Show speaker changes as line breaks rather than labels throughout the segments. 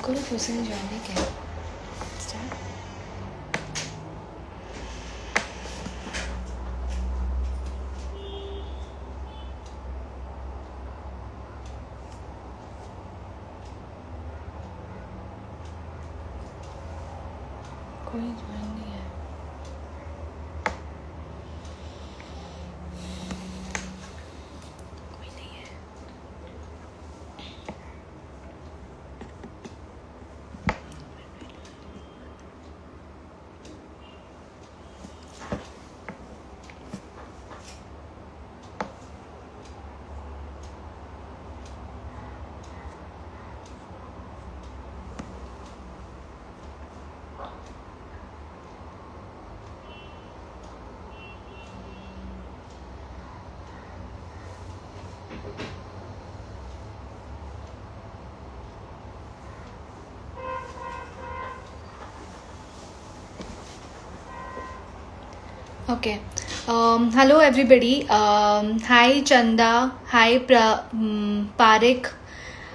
कोई क्वेश्चन जानने क्या स्टार्ट कोई ज्वाइन नहीं है कोई नहीं है Okay. Hello everybody. Hi Chanda. Hi Parik.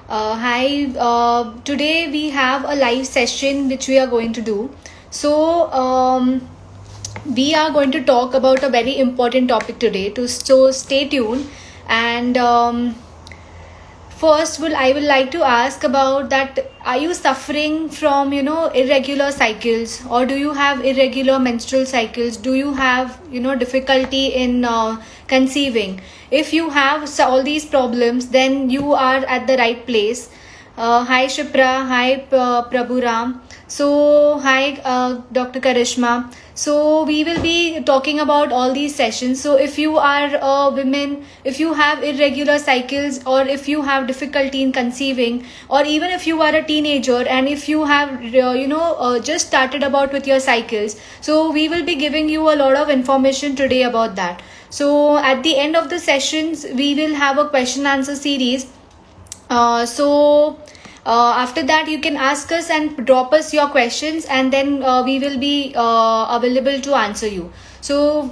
Hi. Today we have a live session which we are going to do. So we are going to talk about a very important topic today. So stay tuned and. First, I will like to ask about that. Are you suffering from irregular cycles, or do you have irregular menstrual cycles? Do you have difficulty in conceiving? If you have all these problems, then you are at the right place. Hi Shipra, hi Prabhu Ram. So hi Dr. Karishma. So we will be talking about all these sessions. So if you are a women, if you have irregular cycles, or if you have difficulty in conceiving, or even if you are a teenager and if you have just started about with your cycles, so we will be giving you a lot of information today about that. So at the end of the sessions, we will have a question answer series. After that you can ask us and drop us your questions, and then we will be available to answer you. So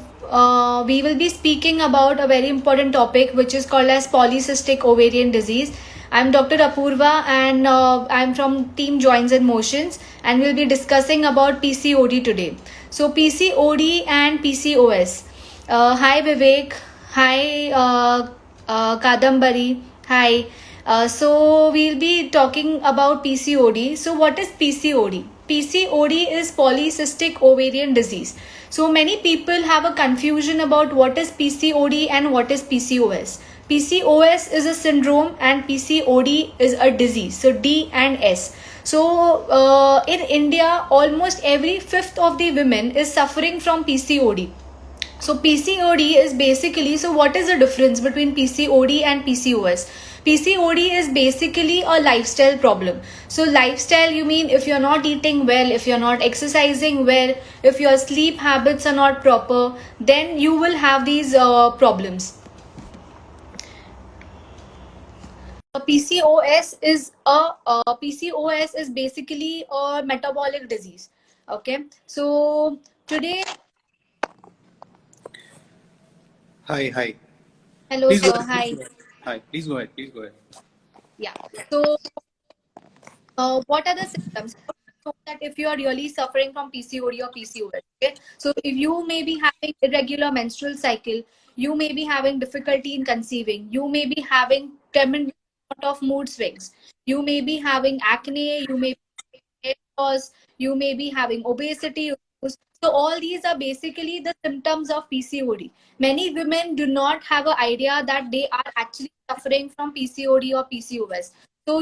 we will be speaking about a very important topic which is called as polycystic ovarian disease. I'm Dr. Apurva, and I'm from team Joints and Motions, and we'll be discussing about PCOD today. So PCOD and PCOS. Hi Vivek. Hi Kadambari. Hi. So we'll be talking about PCOD. So what is PCOD? PCOD is polycystic ovarian disease. So many people have a confusion about what is PCOD and what is PCOS. PCOS is a syndrome and PCOD is a disease. So D and S. So in India, almost every fifth of the women is suffering from PCOD. So PCOD is basically, so what is the difference between PCOD and PCOS? PCOD is basically a lifestyle problem. So lifestyle, you mean if you're not eating well, if you're not exercising well, if your sleep habits are not proper, then you will have these problems. PCOS is basically a metabolic disease. Okay, so today.
Hi.
Hello,
Please go
sir.
ahead.
Hi.
Hi. Please go ahead.
Yeah. So what are the symptoms? How do you know that if you are really suffering from PCOD or PCOS? Okay, so if you may be having irregular menstrual cycle, you may be having difficulty in conceiving, you may be having tremendous amount of mood swings, you may be having acne, you may be hair loss, you may be having obesity. So all these are basically the symptoms of PCOD. Many women do not have an idea that they are actually suffering from PCOD or PCOS. So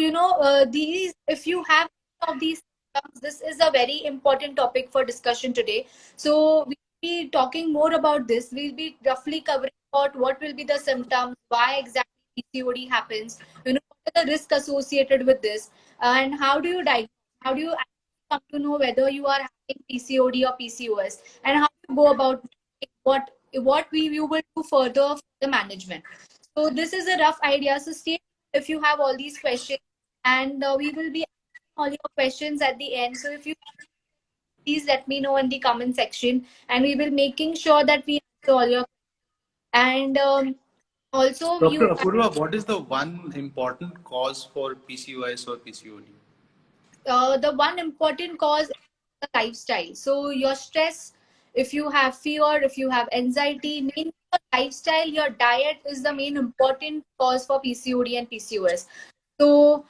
these, if you have of these symptoms, this is a very important topic for discussion today. So we'll be talking more about this. We'll be roughly covering about what will be the symptoms, why exactly PCOD happens, what are the risks associated with this, and how do you diagnose, how do you actually come to know whether you are having PCOD or PCOS, and how to go about what you will do further for the management. So this is a rough idea. So stay if you have all these questions, and we will be answering all your questions at the end. So if you please let me know in the comment section, and we will making sure that we answer all your, and also
Dr.
you.
Apurva, what is the one important cause for PCOS or PCOD?
the one important cause is the lifestyle. So your stress, if you have fear, if you have anxiety, main your lifestyle, your diet is the main important cause for PCOD and PCOS. So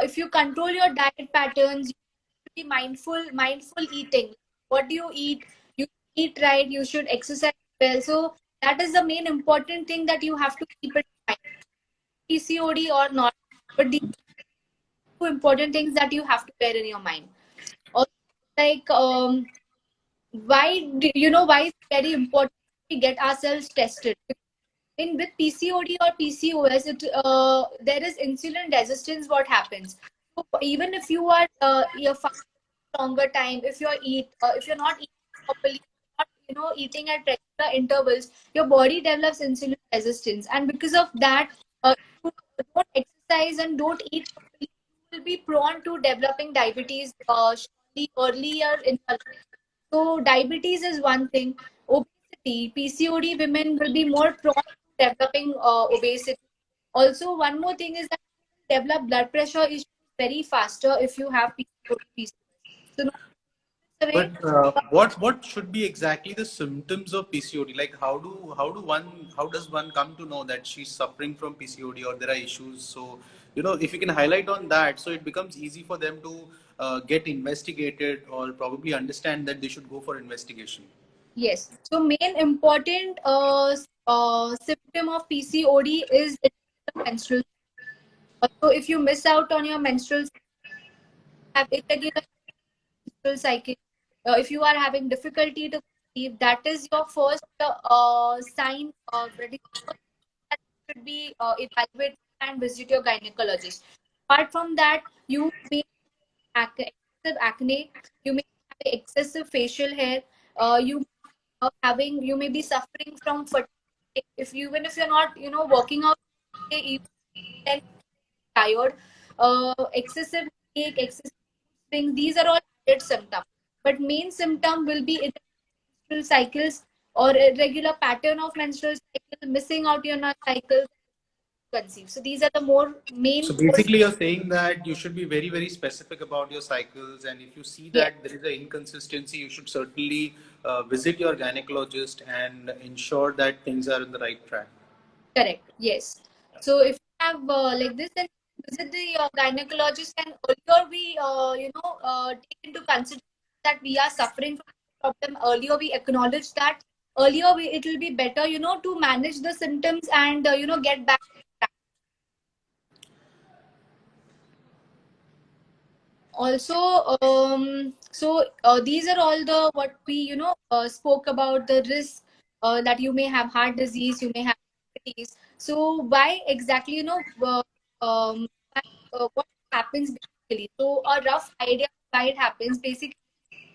if you control your diet patterns, you should be mindful eating. What do you eat? You eat right. You should exercise well. So that is the main important thing that you have to keep in mind. PCOD or not, but these are two important things that you have to bear in your mind. Also, like why why it's very important we get ourselves tested. In with PCOD or PCOS, there is insulin resistance. What happens? So even if you are you're longer time, if you're not eating properly, not eating at regular intervals, your body develops insulin resistance, and because of that, if you don't exercise and don't eat properly, you will be prone to developing diabetes surely earlier in your life. So diabetes is one thing. Obesity, PCOD women will be more prone to developing obesity. Also, one more thing is that you will develop blood pressure issues very faster if you have PCOD, PCOS. So not away.
But what should be exactly the symptoms of PCOD? Like how does one come to know that she's suffering from PCOD or there are issues? So if you can highlight on that, so it becomes easy for them to get investigated or probably understand that they should go for investigation.
Yes. So main important symptom of PCOD is menstrual. So if you miss out on your menstrual, have irregular menstrual cycle, if you are having difficulty to conceive, that is your first sign that you should be evaluated and visit your gynecologist. Apart from that, you may have excessive acne, you may have excessive facial hair, you may be suffering from fatigue. If you even if you're not working out, you then tired, excessive headache, excessive swing, these are all added symptoms. But main symptom will be irregular menstrual cycles or irregular pattern of menstrual cycle, missing out your cycle, conceive. So these are the more main
So
core.
basically, you're saying that you should be very, very specific about your cycles, and if you see
Yes,
that there is an inconsistency, you should certainly visit your gynecologist and ensure that things are in the right track.
correct. Yes. So if you have like this, then visit the gynecologist, and earlier we take into consideration that we are suffering from this problem. Earlier we acknowledge that. Earlier it will be better to manage the symptoms and get back. Also, these are all the what we spoke about, the risk that you may have heart disease, you may have diabetes. So why exactly why, what happens basically? So a rough idea of why it happens basically,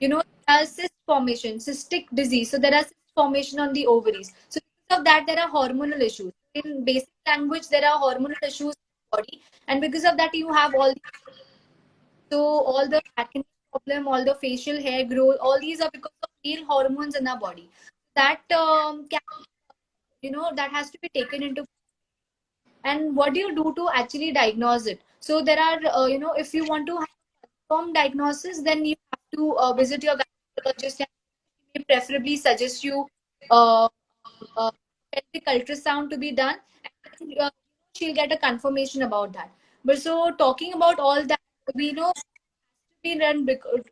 cyst formation, cystic disease. So there are cyst formation on the ovaries. So because of that, there are hormonal issues. In basic language, there are hormonal issues in the body, and because of that, you have so all the acne problem, all the facial hair growth, all these are because of male hormones in our body. That that has to be taken into. And what do you do to actually diagnose it? So there are if you want to have a confirmed diagnosis, then you have to visit your gynecologist, and he may preferably suggest you uh, uh, pelvic ultrasound to be done, and then, she'll get a confirmation about that. But so talking about all that, we know be run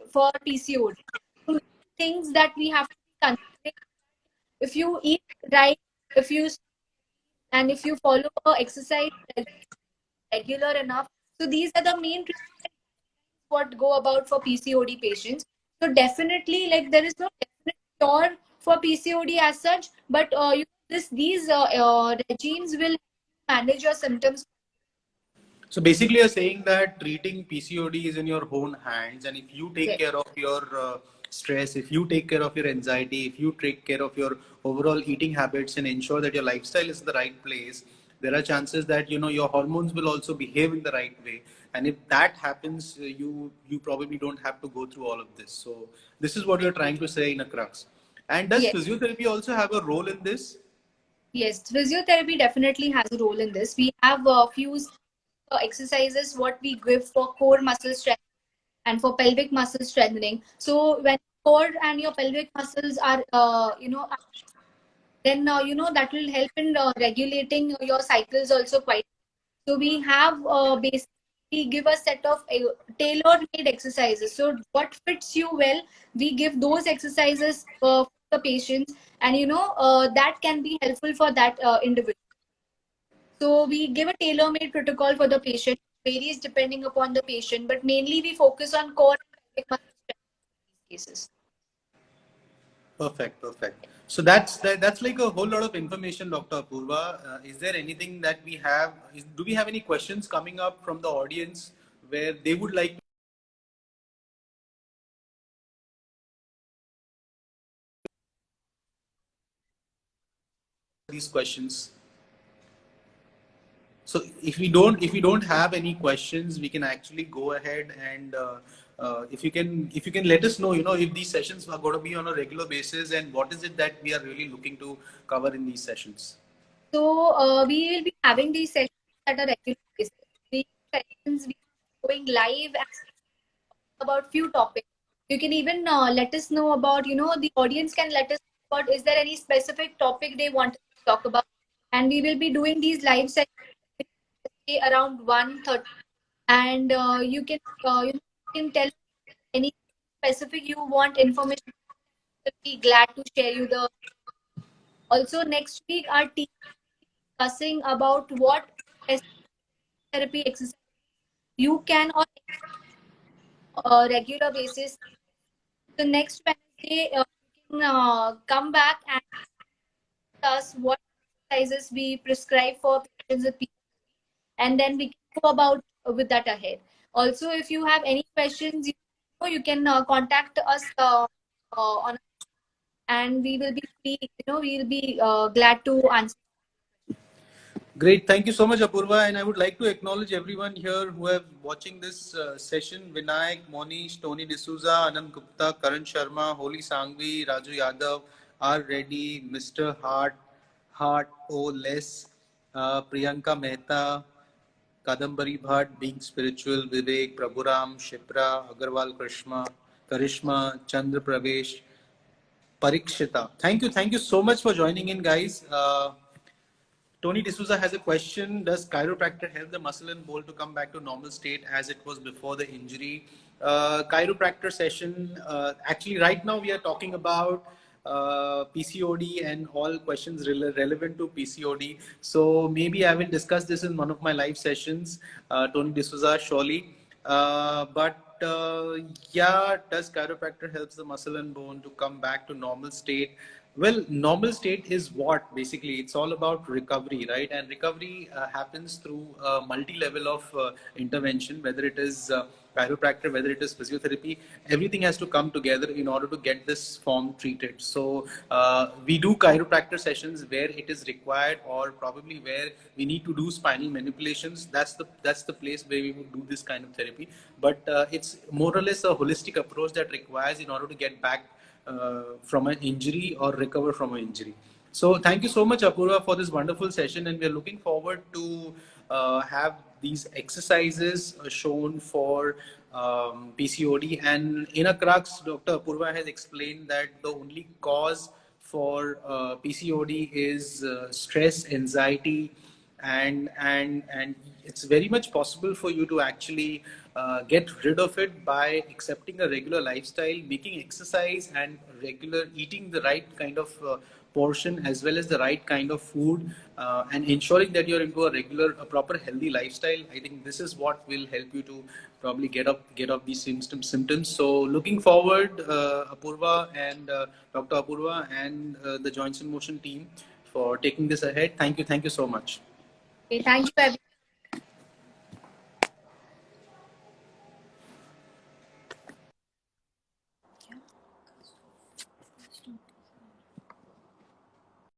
for PCOD. So things that we have to be considering. If you eat right, if you and if you follow exercise regular enough, so these are the main treatments what go about for PCOD patients. So definitely, like there is no definite cure for PCOD as such, but these regimes will manage your symptoms.
So basically, you're saying that treating PCOD is in your own hands, and if you take
Yes,
care of your stress, if you take care of your anxiety, if you take care of your overall eating habits, and ensure that your lifestyle is in the right place, there are chances that your hormones will also behave in the right way. And if that happens, you probably don't have to go through all of this. So this is what you're trying to say in a crux. And does
yes.
physiotherapy also have a role in this?
Yes, physiotherapy definitely has a role in this. We have a few exercises what we give for core muscle strength. and for pelvic muscle strengthening. So when core and your pelvic muscles are, then that will help in regulating your cycles also quite. So we have basically give a set of tailor-made exercises. So what fits you well, we give those exercises for the patients, and that can be helpful for that individual. So we give a tailor-made protocol for the patient, varies depending upon the patient, but mainly we focus on core and pelvic muscle strength in these cases.
Perfect, perfect. So that's like a whole lot of information, Dr. Apurva. Is there anything that we have? Do we have any questions coming up from the audience where they would like these questions? So if we don't have any questions, we can actually go ahead and if you can let us know, if these sessions are going to be on a regular basis, and what is it that we are really looking to cover in these sessions.
So we will be having these sessions at a regular basis. These sessions we are going live about few topics. You can even let us know about, the audience can let us know about, is there any specific topic they want to talk about? And we will be doing these live sessions around 1:30. And you can tell any specific you want information. We'll be glad to share you the. Also, next week, our team is discussing about what therapy exercise you can on a regular basis. So next Wednesday, you can come back and tell us what exercises we prescribe for patients with PCOD, and then we can go about with that ahead. Also, if you have any questions, you can contact us on, and we will be free. We'll be glad to answer.
Great. Thank you so much, Apurva. And I would like to acknowledge everyone here who have watching this session. Vinayak, Monish, Tony D'Souza, Anand Gupta, Karan Sharma, Holy Sangvi, Raju Yadav, R. Reddy, Mr. Hart O. Les, Priyanka Mehta, Kadambari Bhatt, Being Spiritual, Vivek, Prabhuram, Shipra, Agarwal Karishma, Chandra Pravesh, Parikshita. Thank you so much for joining in, guys. Tony D'Souza has a question. Does chiropractor help the muscle and bone to come back to normal state as it was before the injury? Chiropractor session. Actually, right now we are talking about PCOD and all questions relevant to PCOD. So maybe I will discuss this in one of my live sessions, Tony D'Souza, surely. But yeah, does chiropractor helps the muscle and bone to come back to normal state? Well, normal state is what? Basically, it's all about recovery, right? And recovery happens through multi-level of intervention, whether it is chiropractor, whether it is physiotherapy. Everything has to come together in order to get this form treated. So we do chiropractor sessions where it is required, or probably where we need to do spinal manipulations. That's the place where we would do this kind of therapy. But it's more or less a holistic approach that requires in order to get back from an injury or recover from an injury. So thank you so much, Apurva, for this wonderful session, and we are looking forward to have these exercises shown for PCOD. And in a crux, Dr. Apurva has explained that the only cause for PCOD is stress, anxiety, and it's very much possible for you to actually get rid of it by accepting a regular lifestyle, making exercise, and regular eating the right kind of portion as well as the right kind of food, and ensuring that you're into a proper healthy lifestyle. I think this is what will help you to probably get off these symptoms. So looking forward, Apurva and Dr. Apurva and the Joints in Motion team for taking this ahead. Thank you so much.
Okay, thank you, everyone.